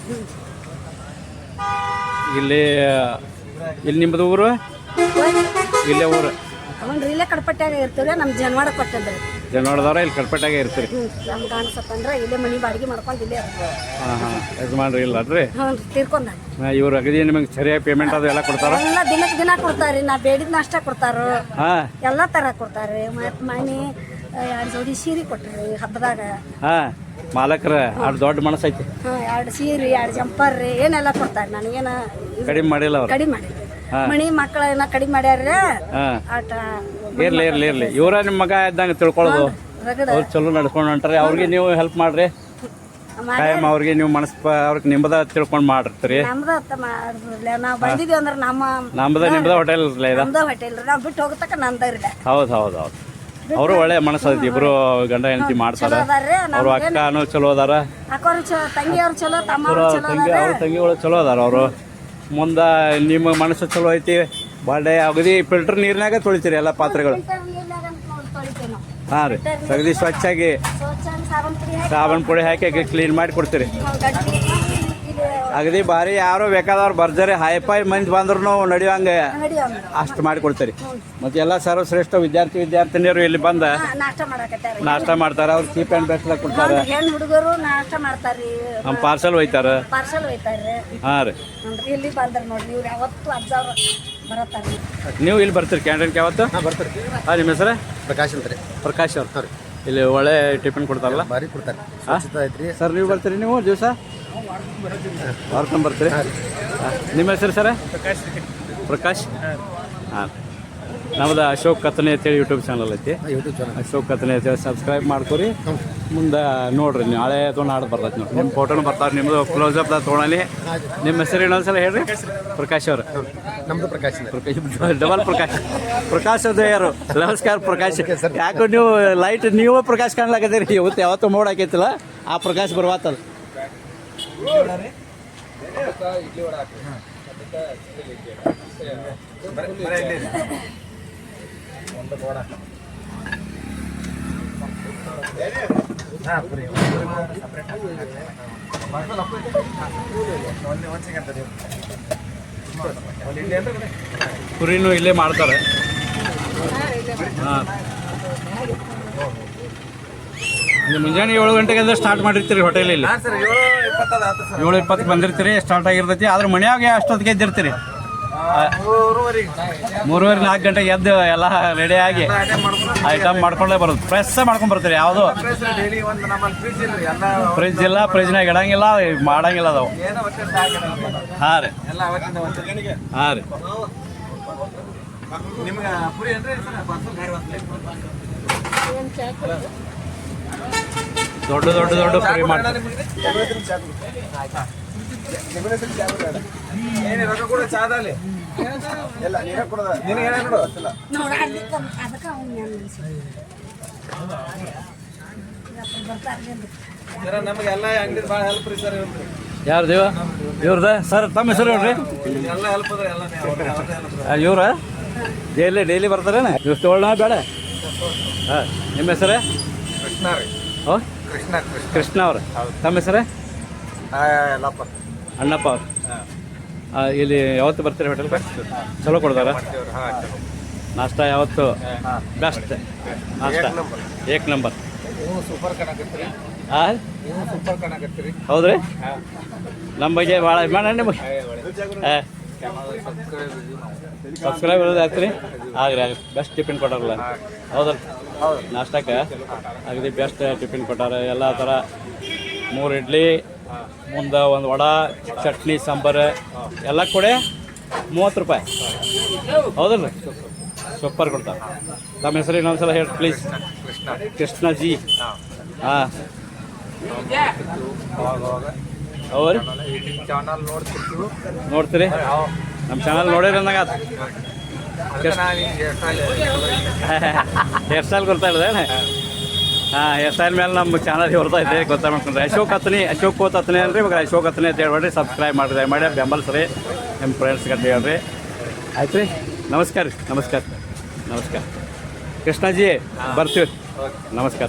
ಇಲ್ಲಿ ನಿಮ್ಮದು ಊರು? ಇಲ್ಲೇ ಊರು ಅವನ್ರಿ ಇಲ್ಲೇ ಕಡಪಟ್ಟಾಗ ಇರ್ತೇವೆ. ನಮ್ಮ ಜನವಾಡ ಕೊಟ್ಟಿದ್ರಿ ಜನವಾಡದವ್ರ ಇಲ್ಲಿ ಕಡಪಟ್ಟಾಗೆ ಇರ್ತೀರಿ. ನಮ್ಗೆ ಅನ್ಸತ್ತಂದ್ರೆ ಇಲ್ಲೇ ಮನೆ ಬಾಡಿಗೆ ಮಾಡ್ಕೊಂಡು ಇಲ್ಲೇ ಇರ್ತೀವಿ. ಹಾಂ ಯಜಮಾನ್ರಿ ಇಲ್ಲಲ್ರಿ? ಹ್ಞೂ ತೀರ್ಕೊಂಡ ಇವ್ರು ಅಗದಿ ನಿಮಗೆ ಸರಿಯಾಗಿ ಪೇಮೆಂಟ್ ಅದು ಎಲ್ಲ ಕೊಡ್ತಾರ? ಎಲ್ಲ ದಿನಕ್ಕೆ ದಿನ ಕೊಡ್ತಾರ್ರಿ. ನಾ ಬೇಡಿದ ನಾಷ್ಟ ಕೊಡ್ತಾರ, ಹಾಂ ಎಲ್ಲ ಥರ ಕೊಡ್ತಾರೆ. ಮತ್ತು ಮನೆ 2 ಜೋಡಿ ಸೀರೆ ಕೊಟ್ರಿ ಹಬ್ಬದಾಗ. ಹಾಂ ಮಾಲಕ್ರ ಅಷ್ಟು ದೊಡ್ಡ ಮನಸ್ಸೈತಿ. ಹಾಂ 2 ಸೀರೆ 2 ಜಂಪರ್ ರೀ ಏನೆಲ್ಲ ಕೊಡ್ತಾರೆ. ನನಗೇನ ಕಡಿಮೆ ಮಾಡಿಲ್ಲ ಅವ್ರು? ಕಡಿಮೆ ಮಾಡಿರಿ. ಮನಿ ಮಕ್ಕಳ ಏನ ಕಡಿಮೆ ಮಾಡ್ಯಾರ. ಹಾಂ ಆಟ ಇರ್ಲಿ ಇವರ ನಿಮ್ಮ ಮಗ ಇದ್ದಂಗೆ ತಿಳ್ಕೊಳ್ಳೋದು. ಅವ್ರು ಚಲೋ ನಡ್ಸ್ಕೊಂಡು ಹೊಂಟ್ರಿ. ಅವ್ರಿಗೆ ನೀವು ಹೆಲ್ಪ್ ಮಾಡ್ರಿ. ಕಾಯಂ ಅವ್ರಿಗೆ ನೀವು ಅವ್ರಿಗೆ ನಿಮ್ಮದ ತಿಳ್ಕೊಂಡು ಮಾಡಿರ್ತೀರಿ. ನಾವು ಬಂದಿದ್ದೀವಿ ಅಂದ್ರೆ ನಿಮ್ಮದ ಹೋಟೆಲ್ ಇರಲ್ಲ ಇದು? ನಮ್ದ ಹೋಟೆಲ್ ನಾವು ಬಿಟ್ಟು ಹೋಗತಕ್ಕ ನಂದರಿಲ್ಲ. ಹೌದು ಅವರು ಒಳ್ಳೆ ಮನಸ್ಸೈತಿ. ಇಬ್ರು ಗಂಡ ಹೆಂಡತಿ ಮಾಡ್ತಾರ. ಅವ್ರು ಅಕ್ಕನೂ ಚಲೋ ಅದಾರ, ತಂಗಿಯವ್ರು ಚಲೋ, ತಮ್ಮ ತಂಗಿಗಳು ಚಲೋ ಅದಾರ. ಅವರು ಮುಂದೆ ನಿಮ್ಮ ಮನಸ್ಸು ಚಲೋ ಐತಿ. ಬಾಡೆ ಅಗದಿ ಫಿಲ್ಟರ್ ನೀರಿನಾಗ ತೊಳಿತೀರಿ ಎಲ್ಲ ಪಾತ್ರೆಗಳು? ಹಾಂ ರೀ, ಅಗದಿ ಸ್ವಚ್ಛಾಗಿ ಸಾಬೂನು ಪುಡಿ ಹಾಕಿ ಕ್ಲೀನ್ ಮಾಡಿ ಕೊಡ್ತೀರಿ. ಅಗದಿ ಭಾರಿ ಯಾರು ಬೇಕಾದವ್ರು ಬರ್ಜರಿ ಹೈಫೈ ಮಂದಿ ಬಂದ್ರು ನಡೆಯುವಂಗೆ ಅಷ್ಟು ಮಾಡಿ ಕೊಡ್ತೀರಿ. ಮತ್ತು ಎಲ್ಲ ಸರ್ವಶ್ರೇಷ್ಠ ವಿದ್ಯಾರ್ಥಿನಿಯರು ಇಲ್ಲಿ ಬಂದ ನಾಷ್ಟ ಮಾಡ್ತಾರೆ. ಅವ್ರು ಚೀಪ್ ಆ್ಯಂಡ್ ಬೆಸ್ಟ್ ಕೊಡ್ತಾರೆ. ಹುಡುಗರು ನಾಷ್ಟ ಮಾಡ್ತಾರ್ರಿ, ನಮ್ಮ ಪಾರ್ಸಲ್ ಒಯ್ತಾರೆ. ಹಾಂ ರೀ, ಇಲ್ಲಿ ಬಂದ್ರ ನೋಡ್ರಿ ಇವ್ರು ಯಾವತ್ತು ಅಜ್ಜವ್ರು ಬರತ್ತಾರ್ರಿ. ನೀವು ಇಲ್ಲಿ ಬರ್ತೀರಿ ಕ್ಯಾಂಟೀನ್ಗೆ ಯಾವತ್ತು? ಬರ್ತೀರಿ. ಹಾಂ, ನಿಮ್ಮ ಹೆಸರು? ಪ್ರಕಾಶ್ ಅಂತ ರೀ. ಪ್ರಕಾಶ್ ಅವ್ರು ಇಲ್ಲಿ ಒಳ್ಳೆ ಟಿಫಿನ್ ಕೊಡ್ತಾರಲ್ಲ? ಭಾರಿ ಕೊಡ್ತಾರೆ. ಐತ್ರಿ ಸರ್, ನೀವು ಬರ್ತೀರಿ? ನೀವು ದಿವಸ ಬರ್ತೀರಿ? ನಿಮ್ಮ ಹೆಸರು ಸರ? ಪ್ರಕಾಶ್. ಹಾಂ, ನಮ್ದು ಅಶೋಕ್ ಕತ್ತನೆ ಅಂತೇಳಿ ಯೂಟ್ಯೂಬ್ ಚಾನಲ್ ಐತಿ. ಯೂಟ್ಯೂಬ್ ಚಾನಲ್ ಅಶೋಕ್ ಕತ್ತನೆ ಅಂತೇಳಿ ಸಬ್ಸ್ಕ್ರೈಬ್ ಮಾಡ್ಕೊರಿ. ಮುಂದೆ ನೋಡ್ರಿ ನೀವು ನಾಳೆ ಅಥವಾ ನಾಡ್ದು ಬರ್ತೈತೆ ನೋಡಿ. ನಿಮ್ಮ ಫೋಟೋನು ಬರ್ತಾವೆ, ನಿಮ್ಮದು ಕ್ಲೋಸಪ್ದಾಗ ತೊಗೊಳಲಿ. ನಿಮ್ಮ ಹೆಸರು ಇನ್ನೊಂದ್ಸಲ ಹೇಳ್ರಿ. ಪ್ರಕಾಶ್ ಅವರು. ನಮ್ಮದು ಪ್ರಕಾಶ್ ಡಬಲ್ ಪ್ರಕಾಶ್ ಅದು ಯಾರು? ನಮಸ್ಕಾರ ಪ್ರಕಾಶ್. ಯಾಕೋ ನೀವು ಲೈಟ್ ನೀವು ಪ್ರಕಾಶ್ ಕಾಣ್ಲಾಕತ್ತೀರಿ. ಇವತ್ತು ಯಾವತ್ತೂ ಮೋಡ್ ಹಾಕೈತಿಲ್ಲ, ಆ ಪ್ರಕಾಶ್ ಬರ್ವಾತಲ್ಲ. ಪುರಿನೂ ಇಲ್ಲೇ ಮಾಡ್ತಾರೆ. ಹಾಂ, ಮುಂಜಾನೆ 7 ಗಂಟೆಗೆ ಅಂದ್ರೆ ಸ್ಟಾರ್ಟ್ ಮಾಡಿರ್ತೀರಿ ಹೋಟೆಲಲ್ಲಿ. 7:20 ಬಂದಿರ್ತೀರಿ, ಸ್ಟಾರ್ಟ್ ಆಗಿರ್ತೈತಿ. ಆದ್ರೆ ಮನ್ಯಾಗ ಅಷ್ಟೊತ್ತಿಗೆ ಎದ್ದಿರ್ತೀರಿ. 3:30-4 ಗಂಟೆಗೆ ಎದ್ದು ಎಲ್ಲ ರೆಡಿ ಆಗಿ ಐಟಮ್ ಮಾಡ್ಕೊಂಡೇ ಬರೋದು. ಫ್ರೆಶ್ ಮಾಡ್ಕೊಂಡು ಬರ್ತೀರಿ. ಯಾವುದು ಫ್ರಿಜ್ ಇಲ್ಲ, ಫ್ರಿಜ್ನಾಗ ಇಡಂಗಿಲ್ಲ, ಮಾಡಂಗಿಲ್ಲ ಅದಾವು. ಹಾಂ ರೀ, ಹಾಂ ರೀ. ದೊಡ್ಡ ದೊಡ್ಡ ದೊಡ್ಡ ಫ್ರೈ ಮಾಡ್ತಾರೆ. ನಮಗೆಲ್ಲ ಅಂಗಡಿ ಭಾಳ ಹೆಲ್ಪ್ ರೀ ಸರ್. ಯಾರು ದೇವ ಇವ್ರದ ಸರ್? ತಮ್ಮ ಹೆಸರು ಹೇಳ್ರಿ. ಎಲ್ಲ ಹೆಲ್ಪ್ ಅದ್ರಿ, ಎಲ್ಲ ಇವ್ರ ಡೈಲಿ ಬರ್ತಾರೇನ? ಇವ್ರು ತೊಗೊಳ್ಳೋಣ ಬೇಡ? ಹಾಂ, ನಿಮ್ಮ ಹೆಸರೇ? ಕೃಷ್ಣ ರೀ. ಓ, ಕೃಷ್ಣ ಕೃಷ್ಣ ಅವ್ರು. ತಮ್ಮ ಹೆಸರೇ? ಅಣ್ಣಪ್ಪ ಅವ್ರು. ಇಲ್ಲಿ ಯಾವತ್ತು ಬರ್ತೀರಿ ಹೋಟೆಲ್? ಚಲೋ ಕೊಡ್ತಾರ? ನಾಷ್ಟ ಯಾವತ್ತು ಬೆಸ್ಟ್? ನಾಷ್ಟ ಏಕ್ ನಂಬರ್. ಸೂಪರ್ ಕಾಣಕತ್ತೀರಿ. ಹಾಂ, ಸೂಪರ್ ಕಾಣಕತ್ತೀರಿ. ಹೌದ್ರಿ? ನಮ್ಮ ಬಗ್ಗೆ ಭಾಳ ಅಭಿಮಾನ ನಿಮಗೆ. ಹಾಂ, ಸಬ್ಸ್ಕ್ರೈಬ್ ಆಗ್ತೀರಿ? ಆಗ್ರಿ ಆಗ್ರಿ. ಬೆಸ್ಟ್ ಟಿಫಿನ್ ಕೊಟ್ಟಾರಲ್ಲ, ಹೌದಲ್ಲ? ನಾಷ್ಟಕ್ಕೆ ಅಗದಿ ಬೆಸ್ಟ್ ಟಿಫಿನ್ ಕೊಟ್ಟಾರ. ಎಲ್ಲ ಥರ 3 ಇಡ್ಲಿ, ಮುಂದೆ 1 ವಡೆ, ಚಟ್ನಿ, ಸಾಂಬಾರು ಎಲ್ಲ ಕೊಡೆ 30 ರೂಪಾಯಿ. ಹೌದಲ್ಲ? ಸೂಪರ್ ಕೊಡ್ತಾರೆ. ತಮ್ಮ ಹೆಸರು ಇನ್ನೊಂದ್ಸಲ ಹೇಳಿ ಪ್ಲೀಸ್. ಕೃಷ್ಣಜಿ. ಹಾಂ, ಹೌದು ಚಾನಲ್ ನೋಡ್ತೀರಿ? ನಮ್ಮ ಚಾನಲ್ ನೋಡಿರಿ ಅಂದಾಗ ಹೇರ್ ಸ್ಟೈಲ್ ಗೊತ್ತಾ ಇದೆ. ಹಾಂ, ಹೇರ್ ಸ್ಟೈಲ್ ಮೇಲೆ ನಮ್ಮ ಚಾನಲ್ ಹೊರ್ತಾ ಇದೆ, ಗೊತ್ತಾ ಮಾಡ್ಕೊಂಡ್ರೆ. ಅಶೋಕ್ ಕೋತ್ ಹತ್ತನೇ ಅಲ್ರಿ. ಇವಾಗ ಅಶೋಕ್ ಹತ್ತನೇ ಅಂತ ಹೇಳ್ಬೇಡ್ರಿ, ಸಬ್ಸ್ಕ್ರೈಬ್ ಮಾಡಿರಿ, ಮಾಡಿ ಬೆಂಬಲಿಸ್ರಿ ನಿಮ್ಮ ಫ್ರೆಂಡ್ಸ್ಗೆ ಅಂತ ಹೇಳ್ರಿ. ಆಯ್ತು ರೀ. ನಮಸ್ಕಾರ ರೀ. ನಮಸ್ಕಾರ ನಮಸ್ಕಾರ ಕೃಷ್ಣಾಜಿ, ಬರ್ತೀವಿ. ನಮಸ್ಕಾರ.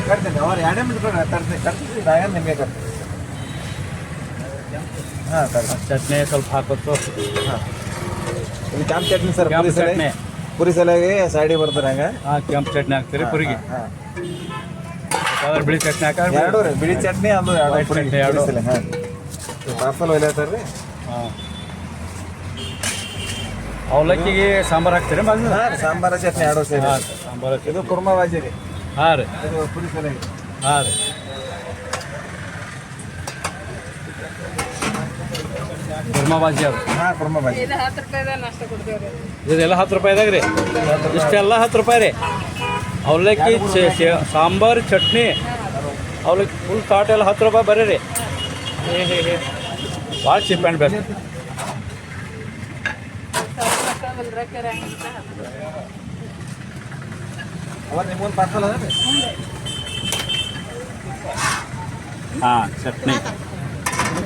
ಕಟ್ತೀನಿ ಅವ್ರು 2 ಮಿನಿಟ್ ತರ್ತೀನಿ ನಿಮಗೆ ಕಟ್ತೀನಿ. ಹಾಂ ಸರ್, ಚಟ್ನಿ ಸ್ವಲ್ಪ ಹಾಕೋದು. ಹಾಂ, ಇದು ಕೆಂಪು ಚಟ್ನಿ ಸರ್. ಚಟ್ನಿ ಪುರಿ ಸಲಗೆ ಸೈಡಿಗೆ ಬರ್ತಾರೆ ಹಂಗೆ. ಹಾಂ, ಕೆಂಪು ಚಟ್ನಿ ಹಾಕ್ತೀರಿ ಪುರಿಗೆ. ಹಾಂ, ಬಿಳಿ ಚಟ್ನಿ ಹಾಕ. 2 ರೀ, ಬಿಳಿ ಚಟ್ನಿ ಅದು 2 ಪುರಿ. 2 ಹಾಂ, ಪಾರ್ಸಲ್ ಒಯ್ಲತ್ತಾರ ರೀ. ಹಾಂ, ಅವಲಕ್ಕಿಗೆ ಸಾಂಬಾರು ಹಾಕ್ತೀರಿ? ಹಾಂ, ಸಾಂಬಾರ ಚಟ್ನಿ 2 ಸೇರಿ. ಹಾಂ, ಸಾಂಬಾರು. ಇದು ಕುರ್ಮಾ ಬಾಜಿ ರೀ. ಹಾಂ ರೀ. ಇದು ಪುರಿ ಸಲಗೆ. ಹಾಂ ರೀ. ಕುರ್ಮಾ ಬಾಜಿ ಅದು. ಹಾಂ, ಕುರ್ಮಾ ಬಾಜಿ. ಇದೆಲ್ಲ 10 ರೂಪಾಯಿದಾಗ ರೀ. ಇಷ್ಟೆಲ್ಲ 10 ರೂಪಾಯಿ ರೀ. ಅವಲಕ್ಕಿ, ಸಾಂಬಾರು, ಚಟ್ನಿ, ಅವಲಕ್ಕಿ ಫುಲ್ ತಾಟ್ ಎಲ್ಲ 10 ರೂಪಾಯಿ ಬರೀ ರೀ. ಭಾಳ ಚೀಪ್ ಆ್ಯಂಡ್ ಬೆಸ್ಟ್. ಅವತ್ತು ನಿಮ್ಗೊಂದು ಪಾರ್ಸಲ್ ಅದ ರೀ. ಹಾಂ, ಚಟ್ನಿ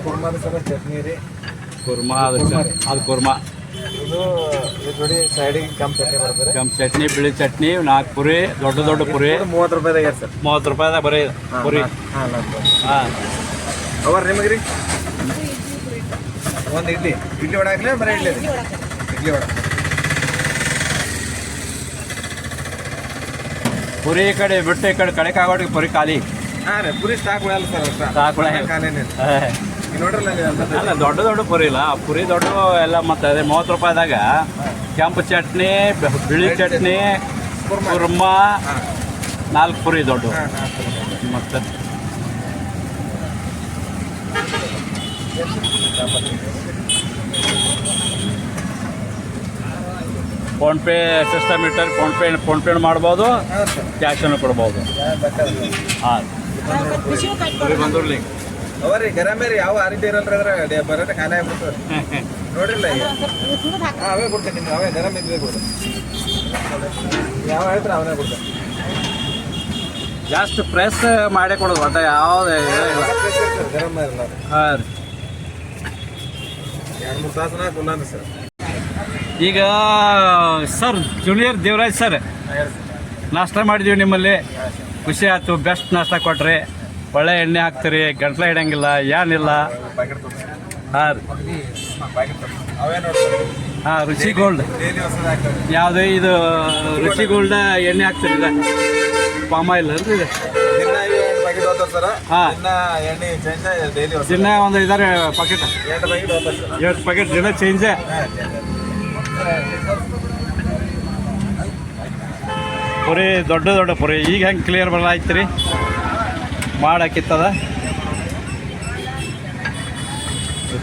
ಕುರ್ಮಾದ ಸಲ ಚಟ್ನಿ ರೀ. ಕುರ್ಮಾ ಅದು ಕುರ್ಮಾ. ಇದು ಜೋಡಿ ಸೈಡಿಗೆ ಕೆಂಪು ಚಟ್ನಿ ಬರ್ತದೆ. ಕೆಂಪು ಚಟ್ನಿ, ಬಿಳಿ ಚಟ್ನಿ, 4 ಪುರಿ, ದೊಡ್ಡ ಪುರಿ. 30 ರೂಪಾಯಿದಾಗ ಸರ್. 30 ರೂಪಾಯಿದಾಗ ಬರೀ ಪುರಿ. ಹಾಂ, ಹಾಂ, ಅವರ್ ನಿಮಗೆ ರೀ ಒಂದು ಇಡ್ಲಿ ವಡೆ ಹಾಕ್ಲಿ ಬರೀ ಇಡ್ಲಿ ರೀ ಇಡ್ಲಿ ವಡೆ ಪುರಿ ಈ ಕಡೆ ಬಿಟ್ಟು ಈ ಕಡೆ ಕಾಗೋಟಿಗೆ ಪುರಿ ಖಾಲಿ. ಹಾಂ ರೀ ಪುರಿ ಸ್ಟಾಕ್ ಉಳಲ್ಲ ಸರ್ ಸ್ಟಾಕ್ ಉಳಿಯಲ್ಲ. ಖಾಲಿನೇನು ಈಗ ನೋಡ್ರಲ್ಲ ನೀವು ಅಲ್ಲ ದೊಡ್ಡ ಪುರಿ ಇಲ್ಲ, ಪುರಿ ದೊಡ್ಡ ಎಲ್ಲ ಮತ್ತೆ ಅದೇ 30 ರೂಪಾಯಿದಾಗ ಕೆಂಪು ಚಟ್ನಿ, ಬಿಳಿ ಚಟ್ನಿ, ಕುರ್ಮಾ, 4 ಪುರಿ ದೊಡ್ಡ ಮತ್ತೆ ಫೋನ್ಪೇ ಸಿಸ್ಟಮ್ ಇಟ್ಟರೆ ಫೋನ್ಪೇ ಮಾಡ್ಬೋದು, ಕ್ಯಾಶನ್ನು ಕೊಡ್ಬೋದು. ಹಾಂ ಪುರಿ ಬಂದ್ರಲಿ ಅವರಿ ಗರಮೇ ರೀ ಯಾವ ಆ ರೀತಿ ಇರಲ್ರಿ ಅದ್ರ ಬರೋಟ ಖಾಲಿ ಆಗ್ಬಿಡ್ತದೆ ನೋಡ್ರಿಲ್ಲ ಈಗ ಅವೇ ಕೊಡ್ತೇನೆ ನಿಮ್ಗೆ ಅವೇ ಗರಮ್ ಇದ್ವೇ ಕೊಡು ಯಾವ ಹೇಳ್ತಾರೆ ಅವನೇ ಕೊಡ್ತೇನೆ ಜಾಸ್ತಿ ಪ್ರೆಸ್ ಮಾಡೇ ಕೊಡೋದು ಒಟ್ಟು ಯಾವುದೇ ಗರಮ್ ಇರಲ್ಲ ಹಾಂ ರೀ. 2-3 ತಾಸನ ಕುಲ್ಲ ಸರ್ ಈಗ ಸರ್ ಜೂನಿಯರ್ ದೇವರಾಜ್ ಸರ್ ನಾಷ್ಟ ಮಾಡಿದ್ದೀವಿ ನಿಮ್ಮಲ್ಲಿ, ಖುಷಿ ಆಯ್ತು. ಬೆಸ್ಟ್ ನಾಷ್ಟ ಕೊಟ್ರಿ, ಒಳ್ಳೆ ಎಣ್ಣೆ ಹಾಕ್ತೀರಿ, ಗಂಟ್ಲ ಹಿಡಂಗಿಲ್ಲ ಏನಿಲ್ಲ. ಪ್ಯಾಕೆಟ್ ಹಾಂ ರೀ. ಅವೇ ನೋಡ್ತಾರೆ ಹಾಂ ರುಚಿ ಗೋಲ್ಡ್ ಡೈಲಿ ಹೊಸದು ಹಾಕ್ತಾರೆ ಯಾವುದು ಇದು ರುಚಿ ಗೋಲ್ಡ್ ಎಣ್ಣೆ ಹಾಕ್ತೀರಿ, ಇದು ಪಾಮ್ ಆಯಿಲ್ ಅಲ್ರಿ ಇದು. ದಿನ 2 ಪ್ಯಾಕೆಟ್ ಹೋಗ್ತಾರೆ ಸರ್ ಹಾಂ. ದಿನ ಎಣ್ಣೆ ಚೇಂಜ್ ಡೈಲಿ ಹೊಸ ದಿನ ಒಂದು 5 ಪಾಕೆಟ್ 2 ಪ್ಯಾಕೆಟ್ ಹೋಗ್ತಾರೆ ಸರ್ 8 ಪ್ಯಾಕೆಟ್ ದಿನ ಚೇಂಜೇ. ಪುರಿ ದೊಡ್ಡ ಪುರಿ ಈಗ ಹೆಂಗೆ ಕ್ಲಿಯರ್ ಬರಲಾಯ್ತು ರೀ, ಮಾಡಾಕಿತ್ತದ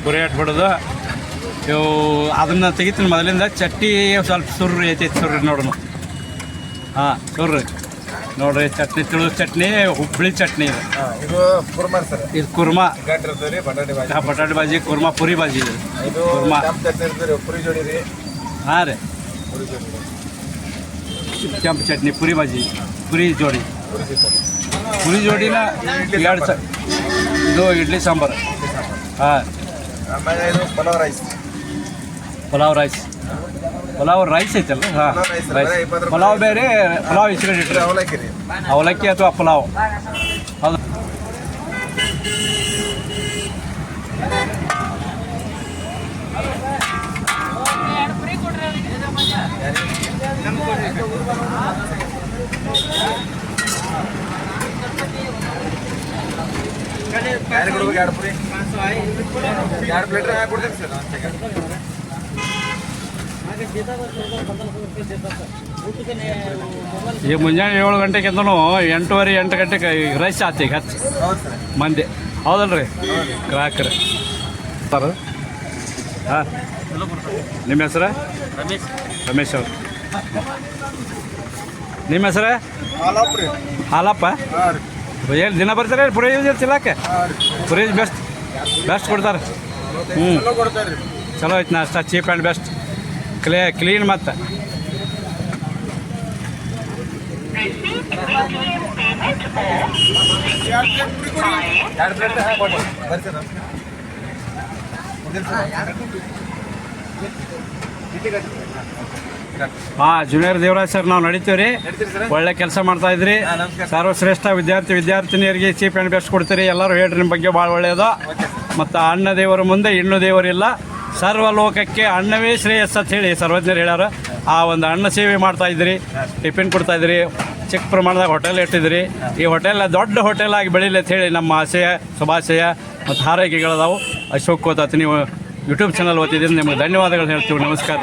ಪುರಿ ಇಟ್ಬಿಡೋದು. ಇವು ಅದನ್ನು ತೆಗಿತೀನಿ ಮೊದಲಿಂದ. ಚಟ್ನಿ ಸ್ವಲ್ಪ ಸುರ್ರಿ ಐತೈತಿ, ಸುರ್ರಿ ನೋಡೋಣ. ಹಾಂ ಸುರ್ರಿ ನೋಡ್ರಿ, ಚಟ್ನಿ ತಿಳಿದ ಚಟ್ನಿ, ಹುಬ್ಬಳ್ಳಿ ಚಟ್ನಿ ಇದು. ಇದು ಕುರ್ಮಾ ಸರ್ ಇದು ಕುರ್ಮಾ, ಗಂಟು ಇರ್ತದೆ ರೀ ಬಟಾಟೆ ಭಾಜಿ ಬಟಾಟೆ ಭಾಜಿ, ಕುರ್ಮಾ, ಪುರಿ ಭಾಜಿ ಇದು ಇದು ಕುರ್ಮಾ. ಕೆಂಪು ಚಟ್ನಿ ಇರ್ತದೆ ರೀ ಪುರಿ ಜೋಡಿ ರೀ ಹಾಂ ರೀ, ಪುರಿ ಜೋಡಿ ಕೆಂಪು ಚಟ್ನಿ, ಪುರಿ ಭಾಜಿ, ಪುರಿ ಜೋಡಿ, ಪುರಿ ಜೋಡಿನ 2 ಇದು ಇಡ್ಲಿ ಸಾಂಬಾರು. ಹಾಂ ಆಮೇಲೆ ಇದು ಪಲಾವ್ ರೈಸ್ ಪಲಾವ್ ರೈಸ್ ಐತಲ್ಲ. ಹಾಂ ಪಲಾವ್ ರೈಸ್ ರೈಸ್, ಬರೀ 20 ರೂಪಾಯಿ. ಪಲಾವ್ ಬೇರೆ, ಪಲಾವ್ ಇಸ್ಕೊಂಡು ಇಟ್ಟರೆ ಅವಲಕ್ಕಿ ರೀ ಅವಲಕ್ಕಿ ಅಥವಾ ಪಲಾವ್ ಅದು. ಯಾರು ಕೊಡ್ಬೇಕು 2 ಪುರಿ 2 ಪ್ಲೇಟ್ ಹಾಕಿ ಕೊಡ್ತೀನಿ ಸರ್ ಒಂದು ಸೆಕೆಂಡ್. ಈಗ ಮುಂಜಾನೆ 7 ಗಂಟೆಗೆ ಅಂದನು 8:30 ಗಂಟೆಗೆ ರೈಸ್ ಆಯ್ತು ಈಗ ಹಚ್ಚಿ ಹೌದು ಸರ್ ಮಂದಿ, ಹೌದಲ್ರಿ ಗ್ರಾಹಕರು ಸರ್. ಹಾಂ ನಿಮ್ಮ ಹೆಸರು? ರಮೇಶ್ ಅವರು. ನಿಮ್ಮ ಹೆಸರು? ಹಾಲಪ್ಪ. ಏನು ದಿನ ಬರ್ತಾರೆ ಪುರಿ ತಿನ್ನಕ್ಕೆ? ಪುರಿ ಬೆಸ್ಟ್ ಕೊಡ್ತಾರೆ. ಕೊಡ್ತಾರೆ ರೀ ಚಲೋ ಐತೆ ನಾಷ್ಟ, ಚೀಪ್ ಆ್ಯಂಡ್ ಬೆಸ್ಟ್, ಕ್ಲೀನ್ ಮತ್ತು ಹಾಂ. ಜೂನಿಯರ್ ದೇವರಾಜ್ ಸರ್ ನಾವು ನಡೀತೀವಿ ರೀ, ಒಳ್ಳೆ ಕೆಲಸ ಮಾಡ್ತಾ ಇದ್ರಿ. ಸರ್ವಶ್ರೇಷ್ಠ ವಿದ್ಯಾರ್ಥಿನಿಯರಿಗೆ ಚೀಪ್ ಆ್ಯಂಡ್ ಬೆಸ್ಟ್ ಕೊಡ್ತೀರಿ. ಎಲ್ಲರೂ ಹೇಳ್ರಿ ನಿಮ್ಮ ಬಗ್ಗೆ ಭಾಳ ಒಳ್ಳೆಯದು. ಮತ್ತು ಅನ್ನ ದೇವರ ಮುಂದೆ ಇನ್ನೂ ದೇವರಿಲ್ಲ, ಸರ್ವ ಲೋಕಕ್ಕೆ ಅನ್ನವೇ ಶ್ರೇಯಸ್ಸು ಅಂತ ಹೇಳಿ ಸರ್ವಜ್ಞರು ಹೇಳ್ಯಾರ. ಆ ಒಂದು ಅನ್ನ ಸೇವೆ ಮಾಡ್ತಾಯಿದ್ರಿ, ಟಿಫಿನ್ ಕೊಡ್ತಾಯಿದ್ರಿ, ಚಿಕ್ಕ ಪ್ರಮಾಣದಾಗ ಹೋಟೆಲ್ ಇಟ್ಟಿದ್ರಿ. ಈ ಹೋಟೆಲ್ ದೊಡ್ಡ ಹೋಟೆಲ್ ಆಗಿ ಬೆಳೀಲಿ ಅಂತ ಹೇಳಿ ನಮ್ಮ ಆಶಯ, ಶುಭಾಶಯ ಮತ್ತು ಹಾರೈಕೆಗಳದಾವು. ಅಶೋಕ್ ಕೋತಾತಿ ನೀವು ಯೂಟ್ಯೂಬ್ ಚಾನಲ್ ಓದ್ತಿದ್ದೀನಿ, ನಿಮಗೆ ಧನ್ಯವಾದಗಳು ಹೇಳ್ತೀವಿ. ನಮಸ್ಕಾರ.